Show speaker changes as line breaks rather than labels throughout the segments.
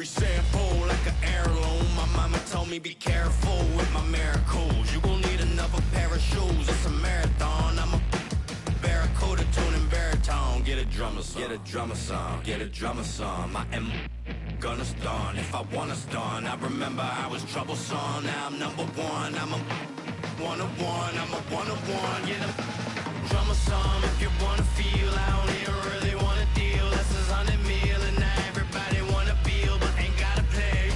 every sample like an heirloom. My mama told me be careful with my miracles. You gon' need another pair of shoes. It's a marathon. I'm a barracuda tuning baritone. Get a drummer song. Get a drummer song. Get a drummer song. I am gonna stun if I wanna stun. I remember I was troublesome. Now I'm number one. I'm a one-of-one. I'm a one-of-one. Get a drummer song if you wanna feel. I don't even really wanna deal. This is 100 mil and now everybody wanna feel, but ain't gotta play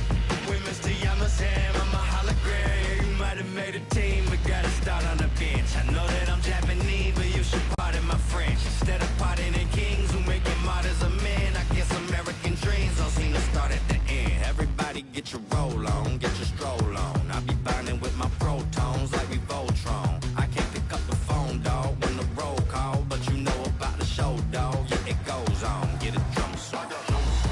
with Mr. Yamasam. I'm a hologram. You might have made a team, but gotta start on the bench. I know that I'm Japanese, but you should pardon my French. Instead of pardoning kings who make it martyrs of men, I guess American dreams don't seem to start at the end. Everybody get your roll on, get your stroll on. I be binding with my protons like we Voltron. I can't pick up the phone, dog, when the roll call, but you know about the show, dog. Yeah, it goes on. Get a drum song. Get a drum song.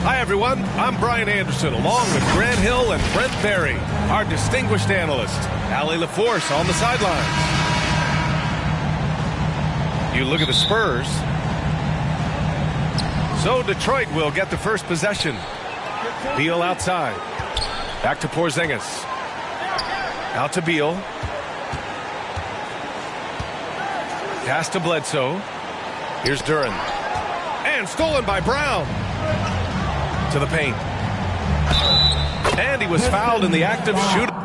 Hi, everyone. I'm Brian Anderson, along with Grant Hill and Brent Barry, our distinguished analyst, Allie LaForce on the sideline. You look at the Spurs. So Detroit will get the first possession. Beal outside. Back to Porzingis. Out to Beal. Pass to Bledsoe. Here's Duren. And stolen by Brown. To the paint. And he was fouled in the act of shooting.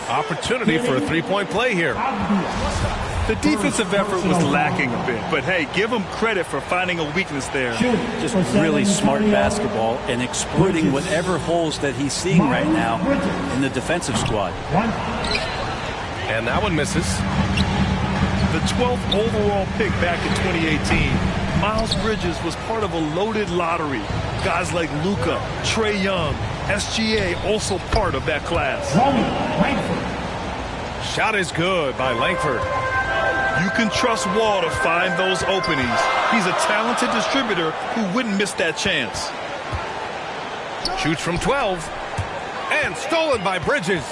Opportunity for a three-point play here.
The defensive effort was lacking a bit, but hey, give them credit for finding a weakness there.
Just really smart basketball and exploiting whatever holes that he's seeing right now in the defensive squad.
And that one misses.
The 12th overall pick back in 2018. Miles Bridges was part of a loaded lottery. Guys like Luka, Trae Young, SGA also part of that class.
Shot is good by Langford.
You can trust Wall to find those openings. He's a talented distributor who wouldn't miss that chance.
Shoots from 12. And stolen by Bridges.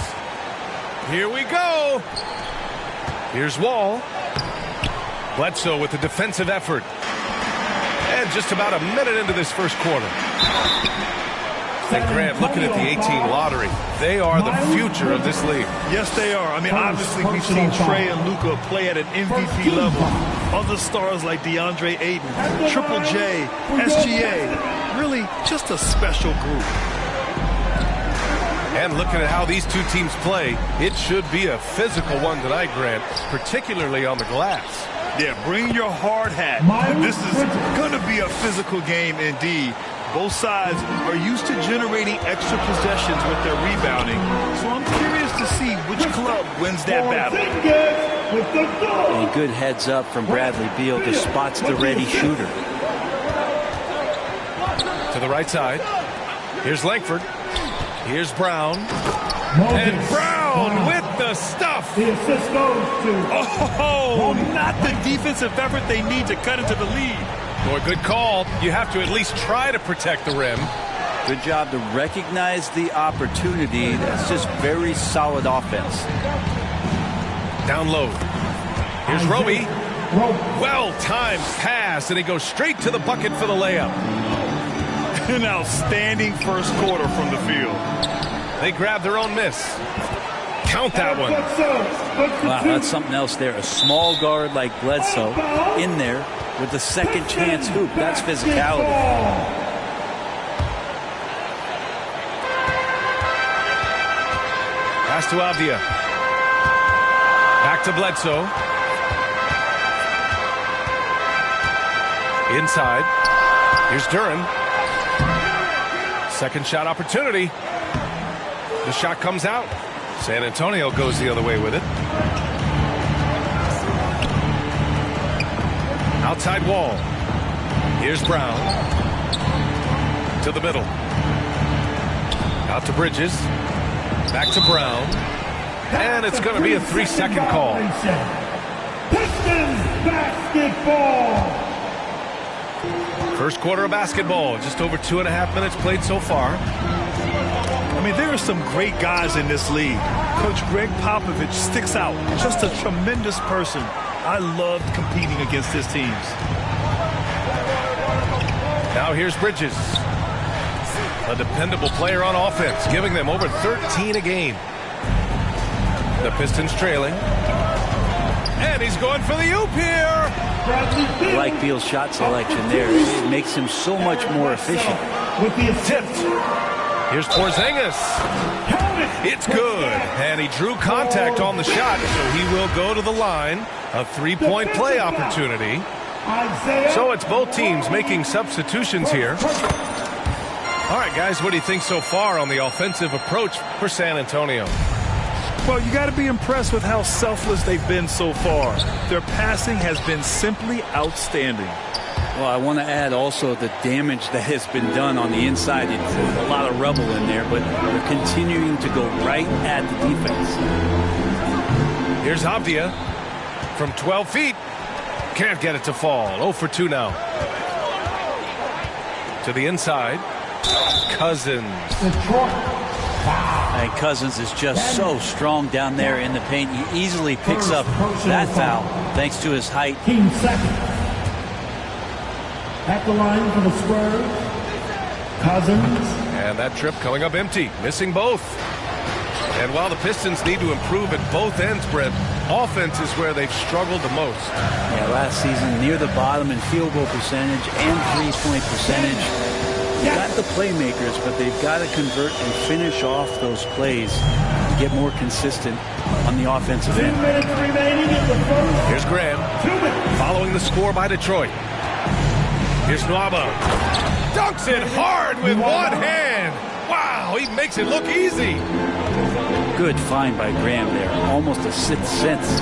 Here we go. Here's Wall. Bledsoe with the defensive effort. And just about a minute into this first quarter. And Grant, looking at the 18 lottery, they are the future of this league.
Yes, they are. I mean, obviously, we've seen Trae and Luka play at an MVP level. Other stars like DeAndre Ayton, Triple J, SGA, really just a special group.
And looking at how these two teams play, it should be a physical one tonight, Grant, particularly on the glass.
Yeah, bring your hard hat. This is going to be a physical game indeed. Both sides are used to generating extra possessions with their rebounding, so I'm curious to see which club wins that battle.
A good heads up from Bradley Beal to spots the ready shooter.
To the right side. Here's Langford. Here's Brown. And Brown with the stuff.
Oh, not the defensive effort they need to cut into the lead.
Boy, good call. You have to at least try to protect the rim.
Good job to recognize the opportunity. That's just very solid offense.
Down low. Here's Roby. Well-timed pass, and he goes straight to the bucket for the layup.
An outstanding first quarter from the field.
They grab their own miss. Count that one.
Wow, that's something else there. A small guard like Bledsoe in there with the second chance hoop. That's physicality.
Pass to Avdia. Back to Bledsoe. Inside. Here's Duren. Second shot opportunity. The shot comes out. San Antonio goes the other way with it. Outside wall. Here's Brown. To the middle. Out to Bridges. Back to Brown. And it's going to be a 3-second call.
Pistons basketball.
First quarter of basketball. Just over 2.5 minutes played so far.
I mean, there are some great guys in this league. Coach Greg Popovich sticks out. Just a tremendous person. I loved competing against his teams.
Now here's Bridges. A dependable player on offense, giving them over 13 a game. The Pistons trailing. And he's going for the oop here.
I like Beal's shot selection there. It makes him so much more efficient.
With the
Tipped. Here's Porzingis. It's good. And he drew contact on the shot, so he will go to the line. A 3-point play opportunity. So it's both teams making substitutions here. All right, guys, what do you think so far on the offensive approach for San Antonio?
Well, you got to be impressed with how selfless they've been so far. Their passing has been simply outstanding.
Well, I want to add also the damage that has been done on the inside. It's a lot of rubble in there, but they're continuing to go right at the defense.
Here's Avdia from 12 feet. Can't get it to fall. 0 for 2 now. To the inside. Cousins.
And Cousins is just so strong down there in the paint. He easily picks up that foul thanks to his height.
Team second. At the line for the Spurs, Cousins.
And that trip coming up empty. Missing both. And while the Pistons need to improve at both ends, Brent, offense is where they've struggled the most.
Yeah, last season near the bottom in field goal percentage and three-point percentage. They've got the playmakers, but they've got to convert and finish off those plays to get more consistent on the offensive
2
end.
minutes remaining in the first.
Here's Graham
2 minutes.
following the score by Detroit. Here's Nwaba. Dunks it hard with one hand. Wow, he makes it look easy.
Good find by Graham there. Almost a sixth sense.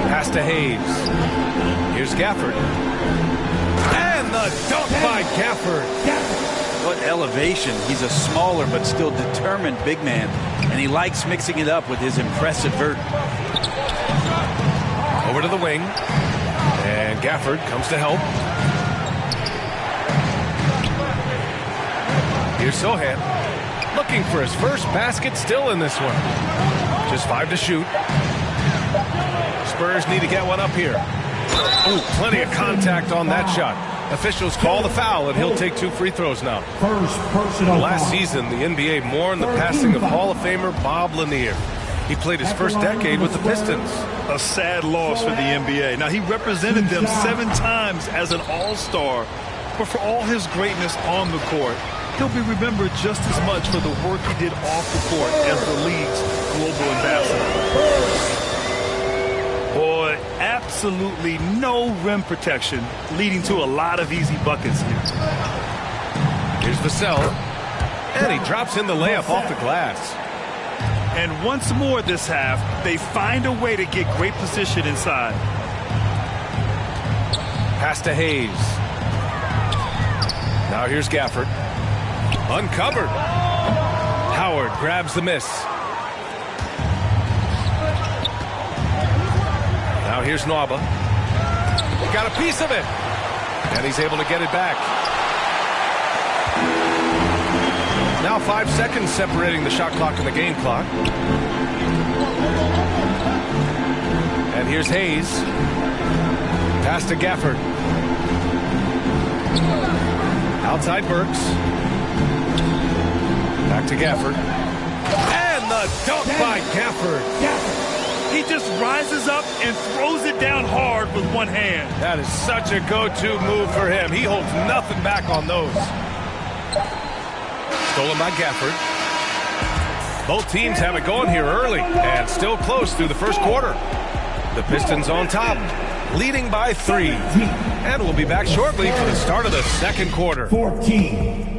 Pass to Hayes. Here's Gafford. And the dunk by Gafford.
What elevation. He's a smaller but still determined big man. And he likes mixing it up with his impressive vert.
Over to the wing. And Gafford comes to help. Here's Sohan. Looking for his first basket, still in this one. Just 5 to shoot. Spurs need to get one up here. Ooh, plenty of contact on that shot. Officials call the foul, and he'll take 2 free throws now.
First personal
Last
foul.
season, the NBA mourned the passing of Hall of Famer Bob Lanier. He played his first decade with the Pistons.
A sad loss for the NBA. Now, he represented them 7 times as an all-star, but for all his greatness on the court, he'll be remembered just as much for the work he did off the court as the league's global ambassador. Boy, absolutely no rim protection, leading to a lot of easy buckets here.
Here's Vassell. And he drops in the layup off the glass.
And once more this half, they find a way to get great position inside.
Pass to Hayes. Now here's Gafford. Uncovered. Howard grabs the miss. Now here's Nwaba. Got a piece of it. And he's able to get it back. Now 5 seconds separating the shot clock and the game clock. And here's Hayes. Pass to Gafford. Outside Burks. Back to Gafford. And the dunk by Gafford.
He just rises up and throws it down hard with one hand.
That is such a go-to move for him. He holds nothing back on those. Stolen by Gafford. Both teams have it going here early and still close through the first quarter. The Pistons on top, leading by 3. And we'll be back shortly for the start of the second quarter.
14.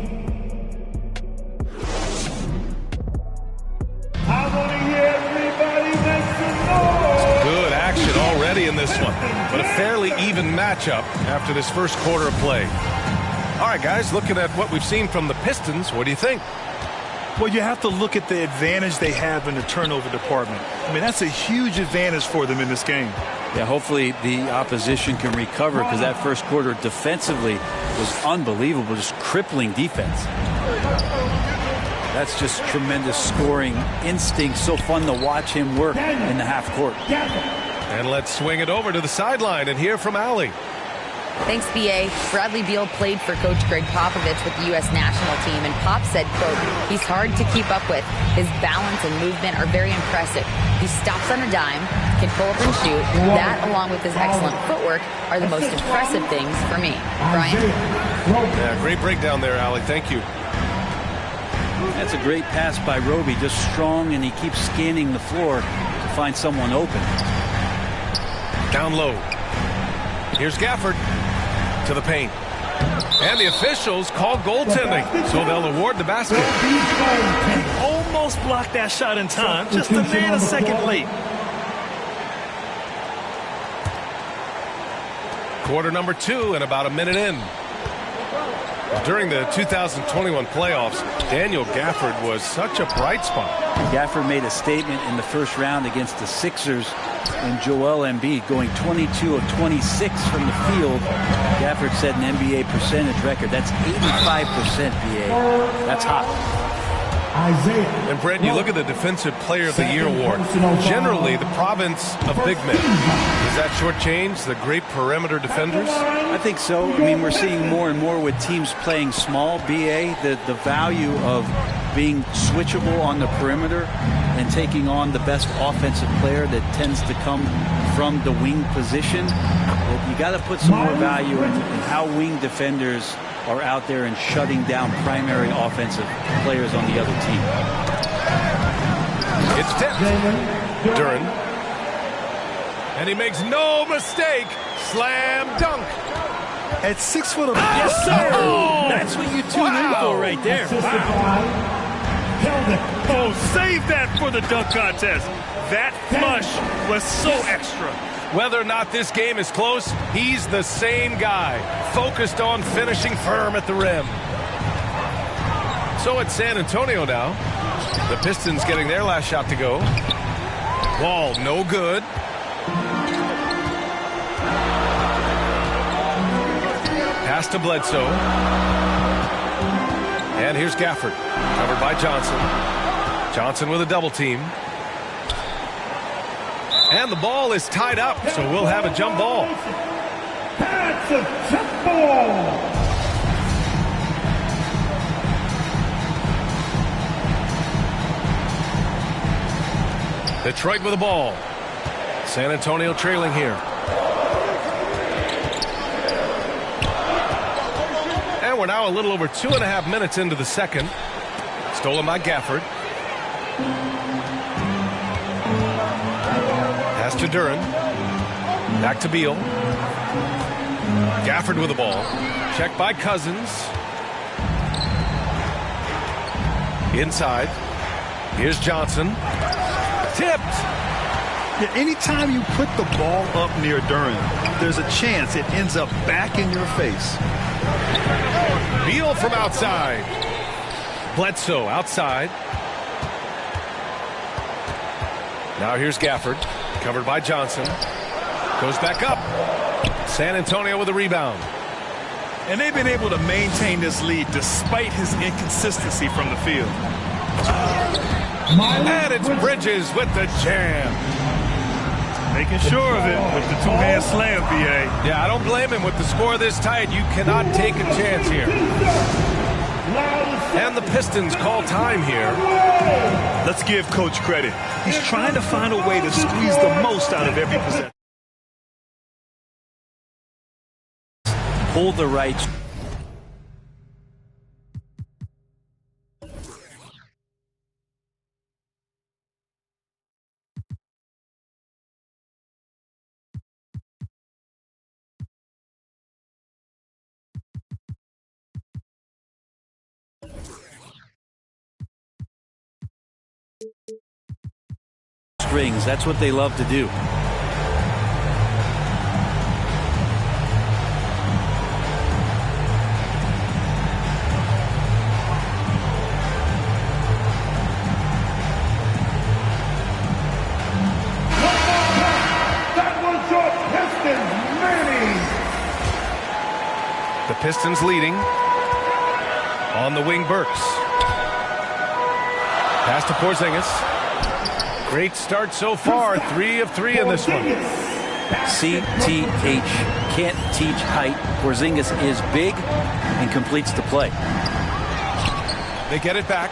but a fairly even matchup after this first quarter of play. All right, guys, looking at what we've seen from the Pistons, what do you think?
Well, you have to look at the advantage they have in the turnover department. I mean, that's a huge advantage for them in this game.
Yeah, hopefully the opposition can recover, because that first quarter defensively was unbelievable, just crippling defense. That's just tremendous scoring instinct. So fun to watch him work in the half court.
And let's swing it over to the sideline and hear from Allie.
Thanks, B.A. Bradley Beal played for Coach Greg Popovich with the U.S. national team, and Pop said, quote, "He's hard to keep up with. His balance and movement are very impressive. He stops on a dime, can pull up and shoot. That, along with his excellent footwork, are the most impressive things for me." Brian?
Yeah, great breakdown there, Allie. Thank you.
That's a great pass by Roby, just strong, and he keeps scanning the floor to find someone open.
Down low. Here's Gafford to the paint. And the officials call goaltending, so they'll award the basket.
Almost blocked that shot in time, just a nanosecond late.
Quarter number 2 and about a minute in. During the 2021 playoffs, Daniel Gafford was such a bright spot.
Gafford made a statement in the first round against the Sixers and Joel Embiid, going 22 of 26 from the field. Gafford set an NBA percentage record. That's 85%, BA. That's hot.
And Brent, you look at the Defensive Player of the Year award. Generally, the province of big men. Does that shortchange the great perimeter defenders?
I think so. I mean, we're seeing more and more with teams playing small, BA, the value of being switchable on the perimeter and taking on the best offensive player that tends to come from the wing position. You got to put some more value in how wing defenders are out there and shutting down primary offensive players on the other team.
It's tipped. Duren. And he makes no mistake. Slam dunk.
At 6 foot of...
Yes, sir! Oh, that's what you tune in for right there. Wow.
Oh, save that for the dunk contest. That flush was so extra.
Whether or not this game is close, he's the same guy, focused on finishing firm at the rim. So it's San Antonio now. The Pistons getting their last shot to go. Ball no good. Pass to Bledsoe. And here's Gafford, covered by Johnson. Johnson with a double team. And the ball is tied up, so we'll have a jump ball.
That's a jump ball.
Detroit with the ball. San Antonio trailing here. And we're now a little over 2.5 minutes into the second. Stolen by Gafford. Pass to Duren. Back to Beal. Gafford with the ball. Checked by Cousins. Inside. Here's Johnson. Tipped.
Yeah, anytime you put the ball up near Duren, there's a chance it ends up back in your face.
Beal from outside. Bledsoe outside. Now here's Gafford. Covered by Johnson. Goes back up. San Antonio with a rebound.
And they've been able to maintain this lead despite his inconsistency from the field.
And it's Bridges with the jam.
Making sure of it with the two-hand slam, BA.
Yeah, I don't blame him with the score this tight. You cannot take a chance here. And the Pistons call time here.
Let's give Coach credit. He's trying to find a way to squeeze the most out of every possession.
Pull the right. Strings. That's what they love to do.
The Pistons leading. On the wing, Burks. Pass to Porzingis. Great start so far. 3 of 3 in this one.
CTH. Can't teach height. Porzingis is big and completes the play.
They get it back.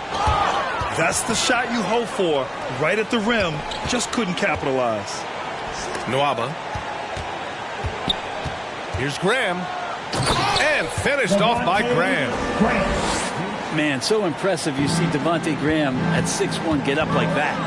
That's the shot you hope for. Right at the rim. Just couldn't capitalize.
Nwaba. Here's Graham. And finished off by Graham.
Man, so impressive. You see Devontae Graham at 6'1" get up like that.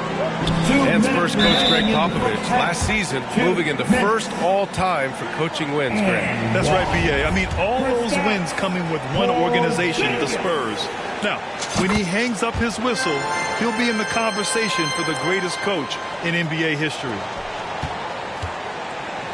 And Spurs coach Greg Popovich last season moving into first all-time for coaching wins, Greg.
That's right, B.A. I mean, all those wins coming with one organization, the Spurs. Now, when he hangs up his whistle, he'll be in the conversation for the greatest coach in NBA history.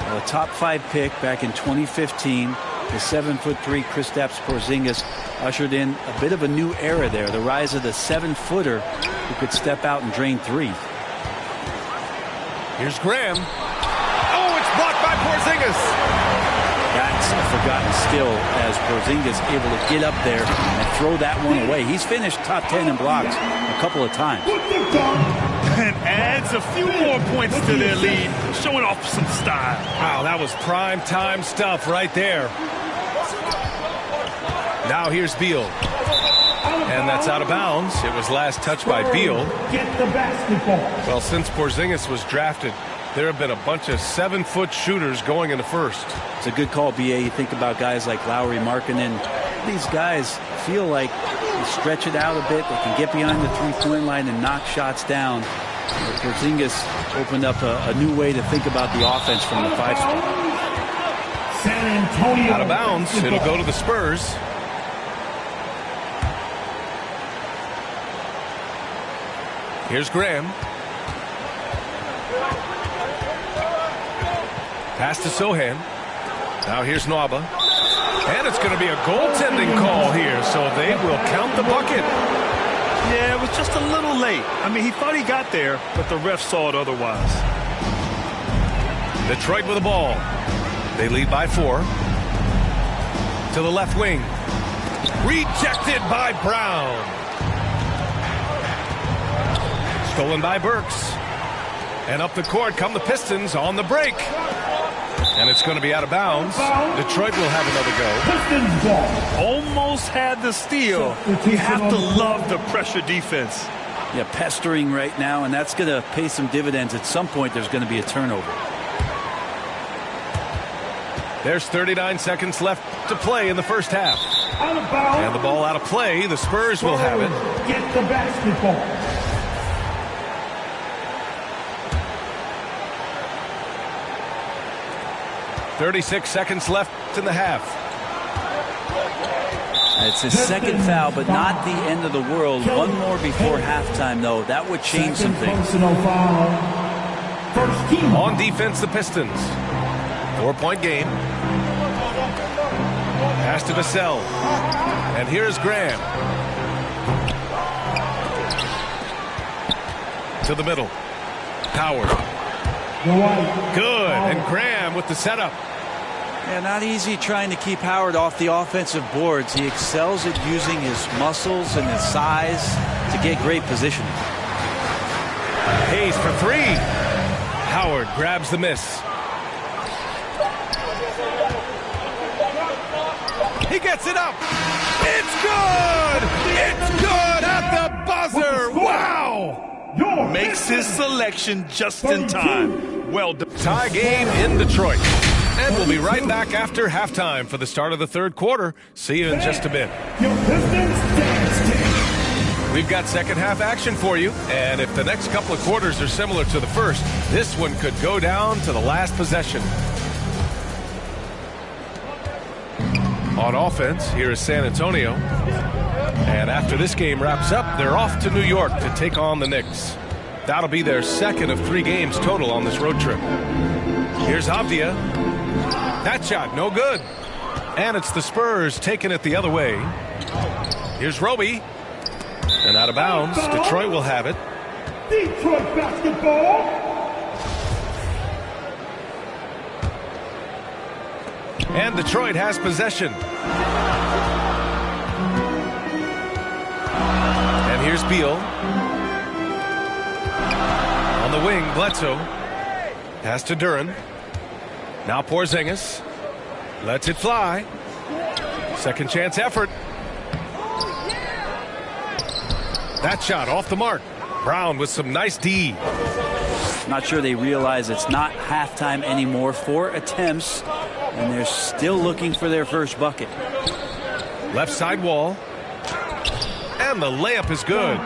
A top 5 pick back in 2015. The 7'3" Kristaps Porzingis ushered in a bit of a new era there. The rise of the 7-footer who could step out and drain threes.
Here's Graham. Oh, it's blocked by Porzingis.
That's a forgotten skill as Porzingis able to get up there and throw that one away. He's finished top 10 in blocks a couple of times.
And adds a few more points to their lead, showing off some style.
Wow, that was prime time stuff right there. Now here's Beal. And that's out of bounds. It was last touched by Beal.
Get the basketball.
Well, since Porzingis was drafted, there have been a bunch of 7-foot shooters going in the first.
It's a good call, B.A. You think about guys like Lowry, Markkanen. These guys feel like they stretch it out a bit. They can get behind the three-point line and knock shots down. But Porzingis opened up a new way to think about the offense from the 5 spot.
San Antonio.
Out of bounds. It'll go to the Spurs. Here's Graham. Pass to Sohan. Now here's Nwaba. And it's going to be a goaltending call here, so they will count the bucket.
Yeah, it was just a little late. I mean, he thought he got there, but the ref saw it otherwise.
Detroit with the ball. They lead by 4. To the left wing. Rejected by Brown. Stolen by Burks. And up the court come the Pistons on the break. And it's going to be out of bounds. Detroit will have another go.
Pistons ball.
Almost had the steal. You have to love the pressure defense.
Yeah, pestering right now, and that's going to pay some dividends. At some point, there's going to be a turnover.
There's 39 seconds left to play in the first half.
Out of bounds.
And the ball out of play. The Spurs will have it.
Get the basketball.
36 seconds left in the half.
It's his second foul, but not the end of the world. One more before halftime, though. That would change some things.
Personal foul. First team.
On defense, the Pistons. 4-point game. Pass to Vassell. And here's Graham. To the middle. Howard. Good. And Graham with the setup.
Yeah, not easy trying to keep Howard off the offensive boards. He excels at using his muscles and his size to get great positioning.
Hayes for 3. Howard grabs the miss. He gets it up. It's good. It's good at the buzzer. Wow.
Makes his selection just in time. Well done.
Tie game in Detroit. And we'll be right back after halftime for the start of the third quarter. See you in just a bit. We've got second half action for you. And if the next couple of quarters are similar to the first, this one could go down to the last possession. On offense, here is San Antonio. And after this game wraps up, they're off to New York to take on the Knicks. That'll be their second of 3 games total on this road trip. Here's Avdia. That shot, no good. And it's the Spurs taking it the other way. Here's Roby. And out of bounds. Detroit will have it.
Detroit basketball.
And Detroit has possession. And here's Beal. On the wing, Bledsoe. Pass to Duren. Now Porzingis. Lets it fly. Second chance effort. That shot off the mark. Brown with some nice D.
Not sure they realize it's not halftime anymore. 4 attempts, and they're still looking for their first bucket.
Left side Wall. And the layup is good.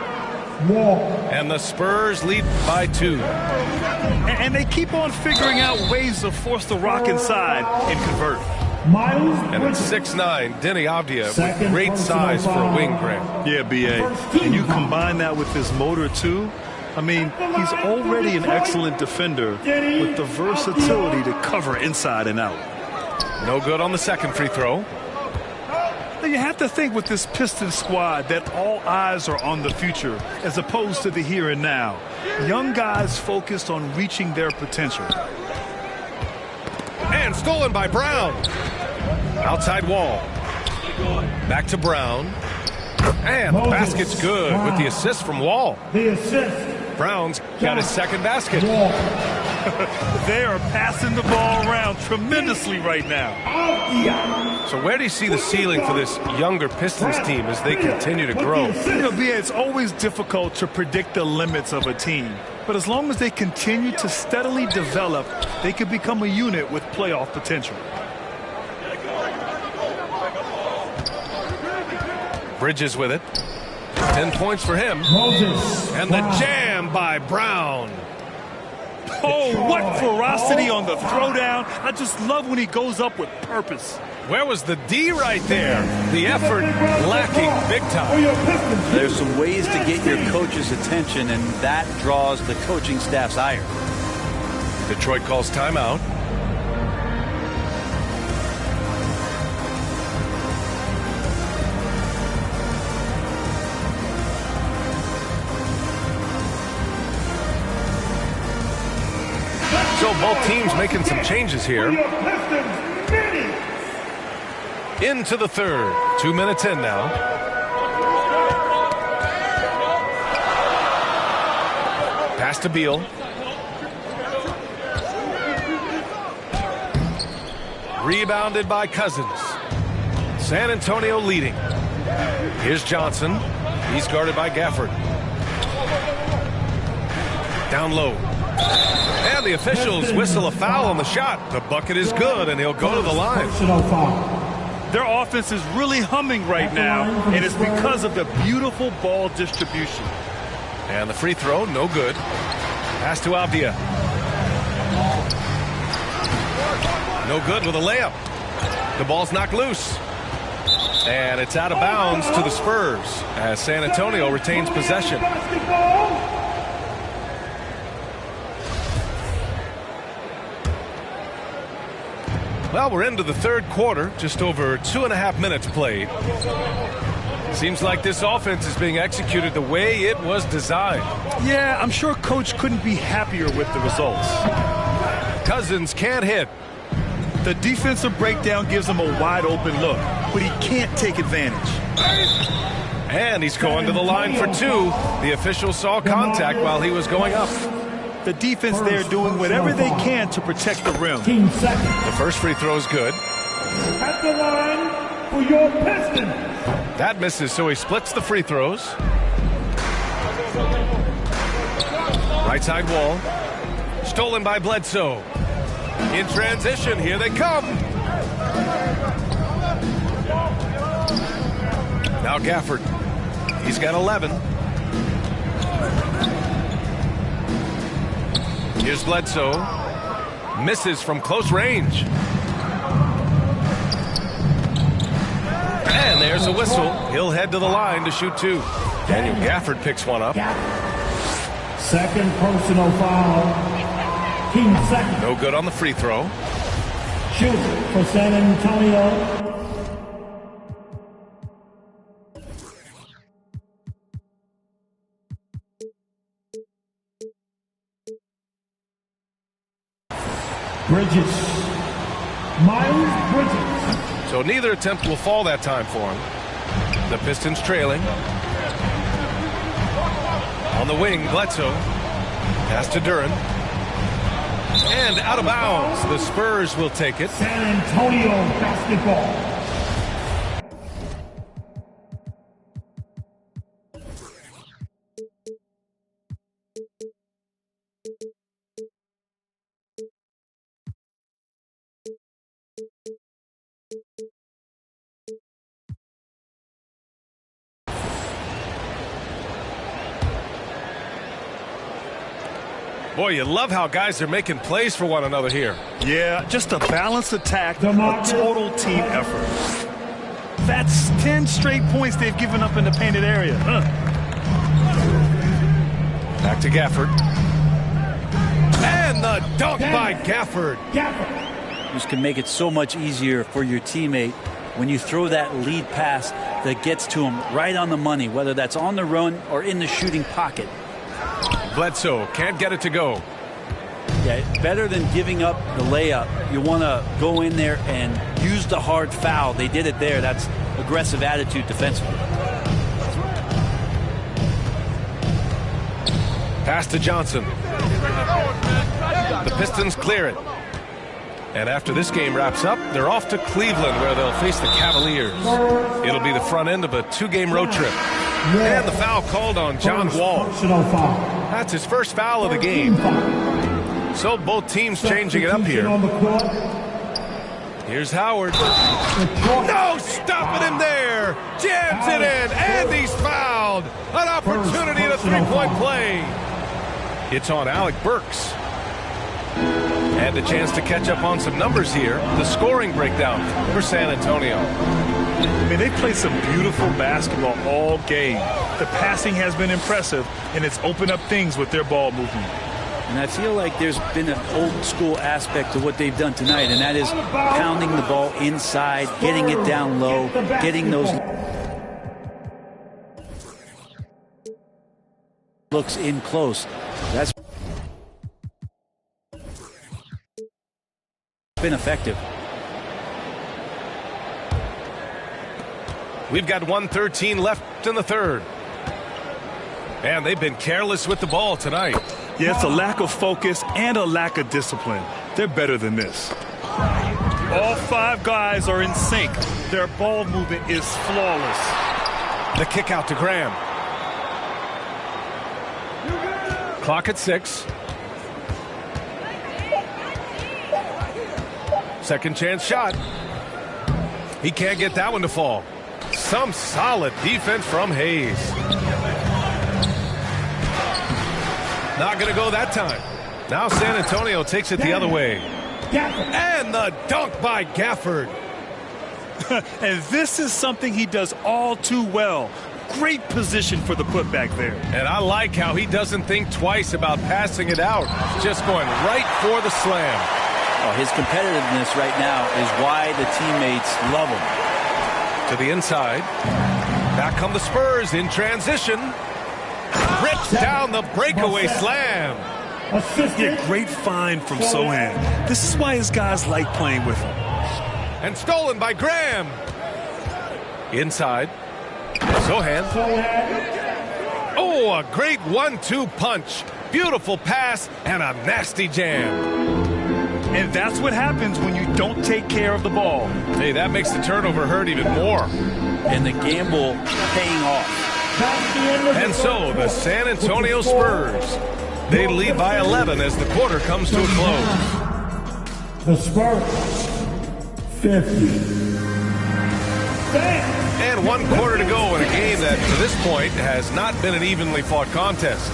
Wall.
And the Spurs lead by 2.
And they keep on figuring out ways to force the Rock inside and convert.
Miles
And it's 6'9", Deni Avdija with great size for a wing, Grant.
Yeah, B.A. And you combine that with his motor, too. I mean, he's already an excellent defender with the versatility to cover inside and out.
No good on the second free throw.
Now, you have to think with this Pistons squad that all eyes are on the future as opposed to the here and now. Young guys focused on reaching their potential.
And stolen by Brown. Outside Wall. Back to Brown. And the basket's good with the assist from Wall.
The assist.
Brown's got his second basket.
Wall.
They are passing the ball around tremendously right now.
So where do you see the ceiling for this younger Pistons team as they continue to grow?
You know, B.A., it's always difficult to predict the limits of a team. But as long as they continue to steadily develop, they could become a unit with playoff potential.
Bridges with it. 10 points for him.
Moses.
And the jam by Brown.
Oh, what ferocity on the throwdown. I just love when he goes up with purpose.
Where was the D right there? The effort lacking big time.
There's some ways to get your coach's attention, and that draws the coaching staff's ire.
Detroit calls timeout. So both teams making some changes here. Into the third. 2 minutes in now. Pass to Beal. Rebounded by Cousins. San Antonio leading. Here's Johnson. He's guarded by Gafford. Down low. And the officials whistle a foul on the shot. The bucket is good, and he'll go to the line.
Their offense is really humming right now, and it's because of the beautiful ball distribution.
And the free throw, no good. Pass to Avdija. No good with a layup. The ball's knocked loose. And it's out of bounds to the Spurs as San Antonio retains possession. Well, we're into the third quarter, just over 2.5 minutes played. Seems like this offense is being executed the way it was designed.
Yeah, I'm sure Coach couldn't be happier with the results.
Cousins can't hit.
The defensive breakdown gives him a wide open look, but he can't take advantage.
And he's going to the line for 2. The official saw contact while he was going up.
The defense there doing whatever they can to protect the rim.
The first free throw is good.
At the line for your Pistons.
That misses, so he splits the free throws. Right side Wall. Stolen by Bledsoe. In transition, here they come. Now Gafford. He's got 11. Here's Bledsoe. Misses from close range. And there's a whistle. He'll head to the line to shoot 2. Daniel Gafford picks one up.
Second personal foul. Team second.
No good on the free throw.
Shoot for San Antonio. Bridges. Miles Bridges.
So neither attempt will fall that time for him. The Pistons trailing. On the wing, Bledsoe. Pass to Duren. And out of bounds. The Spurs will take it.
San Antonio basketball.
Boy, you love how guys are making plays for one another here.
Yeah, just a balanced attack, a total team effort. That's 10 straight points they've given up in the painted area.
Back to Gafford. And the dunk by Gafford.
This can make it so much easier for your teammate when you throw that lead pass that gets to him right on the money, whether that's on the run or in the shooting pocket.
Bledsoe can't get it to go.
Yeah, better than giving up the layup. You want to go in there and use the hard foul. They did it there. That's aggressive attitude defensively.
Pass to Johnson. The Pistons clear it. And after this game wraps up, they're off to Cleveland, where they'll face the Cavaliers. It'll be the front end of a 2-game road trip. And the foul called on John Wall. That's his first foul of the game. So both teams changing it up here. Here's Howard. No, stopping him there. Jams it in, and he's fouled. An opportunity at a three-point play. It's on Alec Burks. And a chance to catch up on some numbers here. The scoring breakdown for San Antonio.
I mean, they played some beautiful basketball all game. The passing has been impressive, and it's opened up things with their ball movement.
And I feel like there's been an old school aspect to what they've done tonight, and that is pounding the ball inside, getting it down low, getting those looks in close. That's been effective.
We've got 1:13 left in the third. And they've been careless with the ball tonight.
Yeah, it's a lack of focus and a lack of discipline. They're better than this. All 5 guys are in sync. Their ball movement is flawless.
The kick out to Graham. Clock at 6. Second chance shot. He can't get that one to fall. Some solid defense from Hayes. Not going to go that time. Now San Antonio takes it the other way. And the dunk by Gafford.
And this is something he does all too well. Great position for the putback there.
And I like how he doesn't think twice about passing it out. Just going right for the slam.
Oh, his competitiveness right now is why the teammates love him.
To the inside. Back come the Spurs in transition. Rips down the breakaway slam.
Yeah, great find from Sohan. This is why his guys like playing with him.
And stolen by Graham. Inside. Sohan. Oh, a great 1-2 punch. Beautiful pass and a nasty jam.
And that's what happens when you don't take care of the ball.
Hey, that makes the turnover hurt even more.
And the gamble paying off.
And so the San Antonio Spurs, they lead by 11 as the quarter comes to a close.
The Spurs, 50.
And 1 quarter to go in a game that, to this point, has not been an evenly fought contest.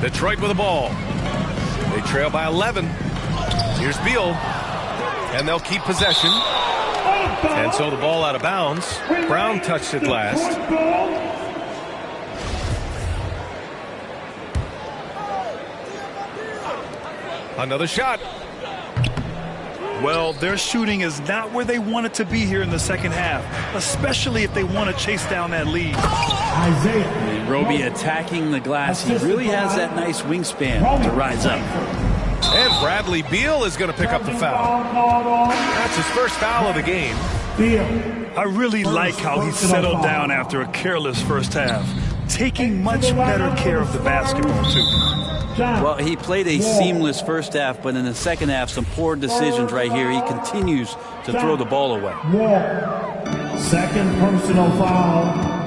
Detroit with the ball. They trail by 11. Here's Beal. And they'll keep possession. And so the ball out of bounds. Brown touched it last. Another shot.
Well, their shooting is not where they want it to be here in the second half, especially if they want to chase down that lead.
Isaiah
Roby attacking the glass. He really has that nice wingspan to rise up.
And Bradley Beal is going to pick up the foul. That's his first foul of the game.
I really like how he settled down after a careless first half, taking much better care of the basketball, too.
Well, he played a seamless first half, but in the second half, some poor decisions right here. He continues to throw the ball away.
Second personal foul.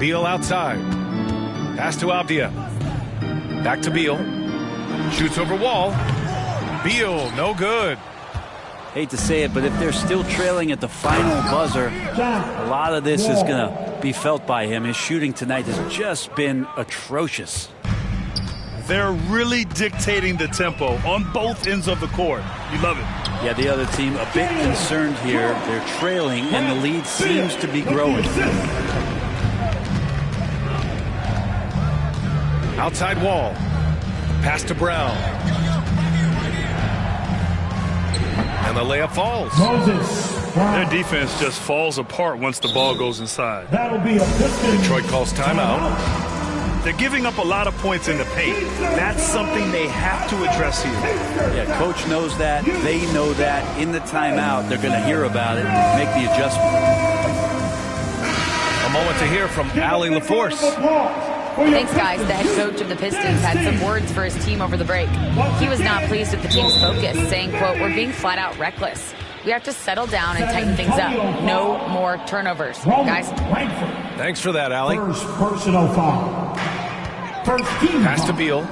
Beal outside. Pass to Avdia. Back to Beal. Shoots over Wall. Beal, no good.
Hate to say it, but if they're still trailing at the final buzzer, a lot of this is going to be felt by him. His shooting tonight has just been atrocious.
They're really dictating the tempo on both ends of the court. You love it.
Yeah, the other team a bit concerned here. They're trailing, and the lead seems to be growing.
Outside Wall. Pass to Brown. And the layup falls.
Their defense just falls apart once the ball goes inside.
That'll be a
Detroit calls timeout.
They're giving up a lot of points in the paint. That's something they have to address here.
Yeah, coach knows that. They know that. In the timeout, they're going to hear about it and make the adjustment.
A moment to hear from Allie LaForce.
Thanks, guys. The head coach of the Pistons had some words for his team over the break. He was not pleased with the team's focus, saying, quote, "We're being flat out reckless. We have to settle down and tighten things up. No more turnovers." Guys.
Thanks for that, Allie.
First personal foul. First team
Pass to Beal.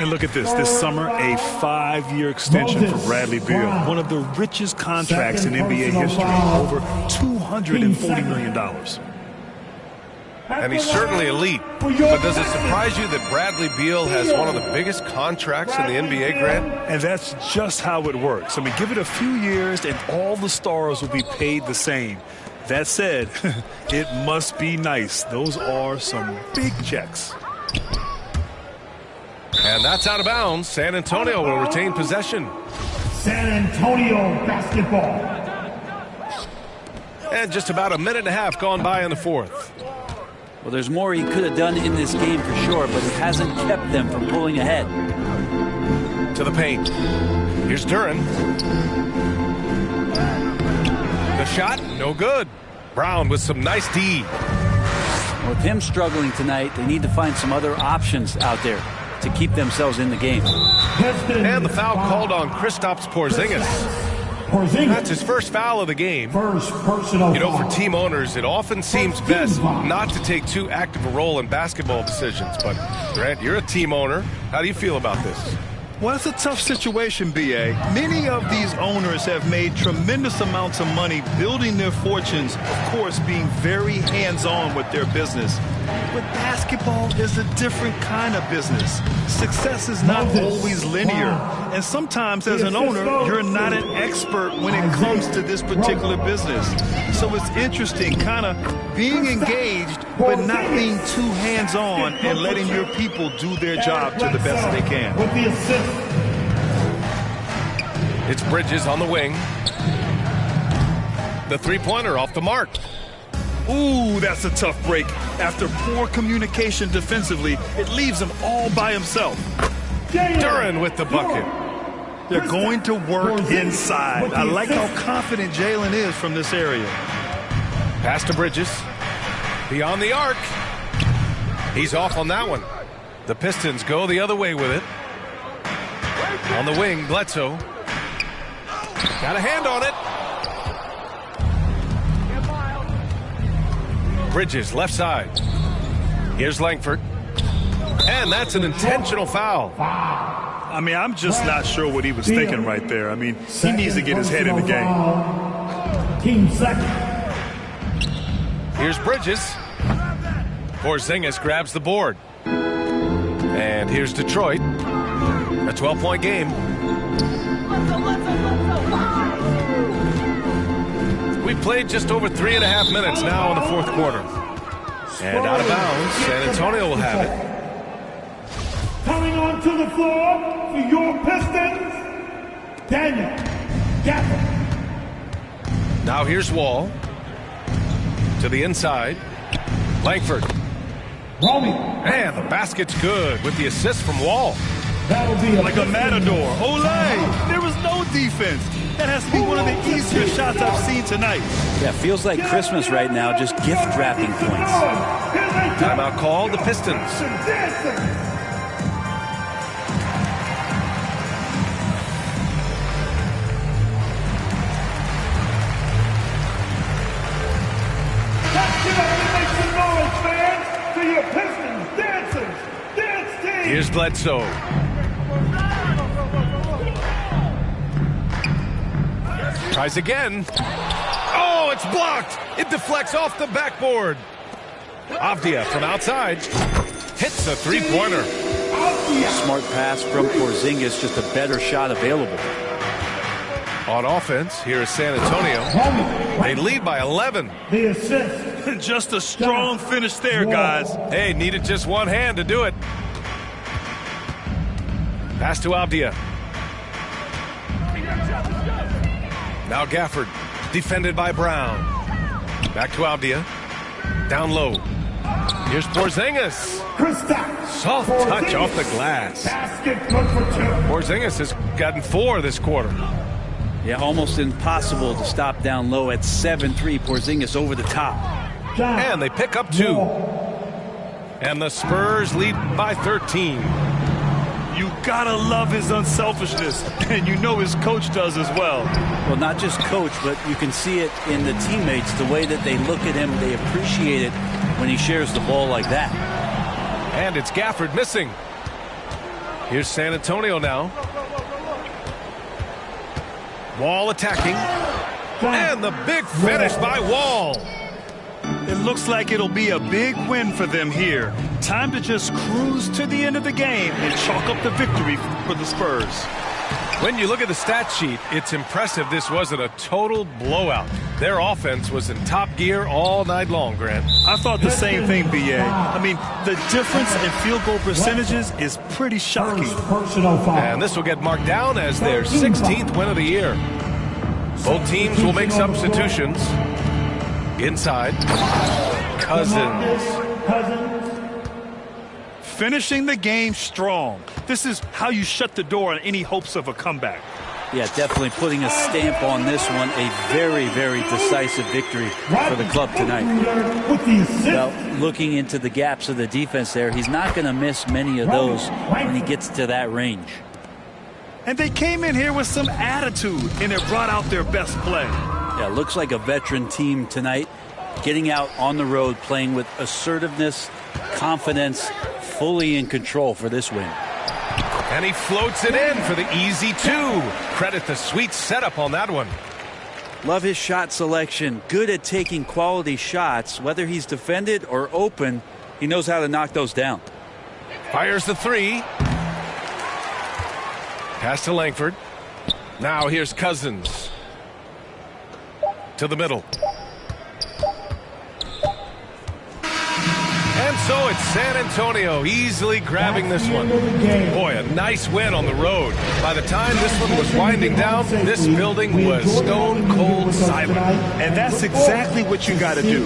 And look at this. This summer, a 5-year extension for Bradley Beal. One of the richest contracts in NBA history. Over $240 million.
And he's certainly elite. But does it surprise you that Bradley Beal has one of the biggest contracts in the NBA, Grant?
And that's just how it works. I mean, give it a few years and all the stars will be paid the same. That said, it must be nice. Those are some big checks.
And that's out of bounds. San Antonio will retain possession.
San Antonio basketball.
And just about a minute and a half gone by in the fourth.
Well, there's more he could have done in this game for sure, but it hasn't kept them from pulling ahead.
To the paint. Here's Duren. The shot, no good. Brown with some nice D.
With him struggling tonight, they need to find some other options out there to keep themselves in the game.
And the foul called on Kristaps Porzingis. That's his first foul of the game.
First personal
You know, for team owners, it often seems best not to take too active a role in basketball decisions. But, Grant, you're a team owner. How do you feel about this?
Well, it's a tough situation, B.A. Many of these owners have made tremendous amounts of money building their fortunes, of course, being very hands-on with their business. But basketball is a different kind of business. Success is not always linear. And sometimes, as an owner, you're not an expert when it comes to this particular business. So it's interesting, kind of being engaged, but not being too hands-on and letting your people do their job to the best they can.
With the assist.
It's Bridges on the wing. The three-pointer off the mark.
Ooh, that's a tough break. After poor communication defensively, it leaves him all by himself.
Duren with the bucket.
They're going to work inside. I like how confident Jalen is from this area.
Pass to Bridges. Beyond the arc. He's off on that one. The Pistons go the other way with it. On the wing, Bledsoe. Got a hand on it. Bridges, left side. Here's Langford. And that's an intentional foul.
I mean, I'm just not sure what he was thinking right there. I mean, he needs to get his head in the game.
Team second.
Here's Bridges. Porzingis grabs the board. And here's Detroit. A 12-point game. We've played just over 3.5 minutes now in the fourth quarter. And out of bounds, San Antonio will have it.
Coming onto the floor for your Pistons, Daniel Gafford.
Now here's Wall. To the inside. Langford. And the basket's good with the assist from Wall.
That'll be
Like a matador. Olay! There was no defense. That has to be one of the easier shots I've seen tonight.
Yeah, feels like Christmas right now, just gift wrapping points.
Timeout called, the Pistons. Here's Bledsoe. Tries again. Oh, it's blocked. It deflects off the backboard. Avdia from outside hits a three-pointer.
Smart pass from Porzingis, just a better shot available.
On offense, here is San Antonio. They lead by 11.
The assist.
Just a strong finish there, guys.
Hey, needed just one hand to do it. Pass to Avdia. Now Gafford, defended by Brown. Back to Avdia. Down low. Here's Porzingis. Soft touch off the glass. Porzingis has gotten 4 this quarter.
Yeah, almost impossible to stop down low at 7-3. Porzingis over the top.
And they pick up 2. And the Spurs lead by 13.
You gotta love his unselfishness, and you know his coach does as well.
Well, not just coach, but you can see it in the teammates, the way that they look at him. They appreciate it when he shares the ball like that.
And it's Gafford missing. Here's San Antonio now. Wall attacking. And the big finish by Wall.
It looks like it'll be a big win for them here. Time to just cruise to the end of the game and chalk up the victory for the Spurs.
When you look at the stat sheet, it's impressive this wasn't a total blowout. Their offense was in top gear all night long, Grant.
I thought the same thing, B.A. I mean, the difference in field goal percentages is pretty shocking.
And this will get marked down as their 16th win of the year. Both teams will make substitutions. Inside, Cousins.
Finishing the game strong. This is how you shut the door on any hopes of a comeback.
Yeah, definitely putting a stamp on this one. A very, very decisive victory for the club tonight. Well, looking into the gaps of the defense there, he's not going to miss many of those when he gets to that range.
And they came in here with some attitude, and it brought out their best play.
Yeah, looks like a veteran team tonight, getting out on the road, playing with assertiveness, confidence, fully in control for this win.
And he floats it in for the easy 2. Credit the sweet setup on that one.
Love his shot selection. Good at taking quality shots. Whether he's defended or open, he knows how to knock those down.
Fires the 3. Pass to Langford. Now here's Cousins. To the middle. And so it's San Antonio easily grabbing this one. Boy, a nice win on the road. By the time this one was winding down, this building was stone cold silent.
And that's exactly what you got to do.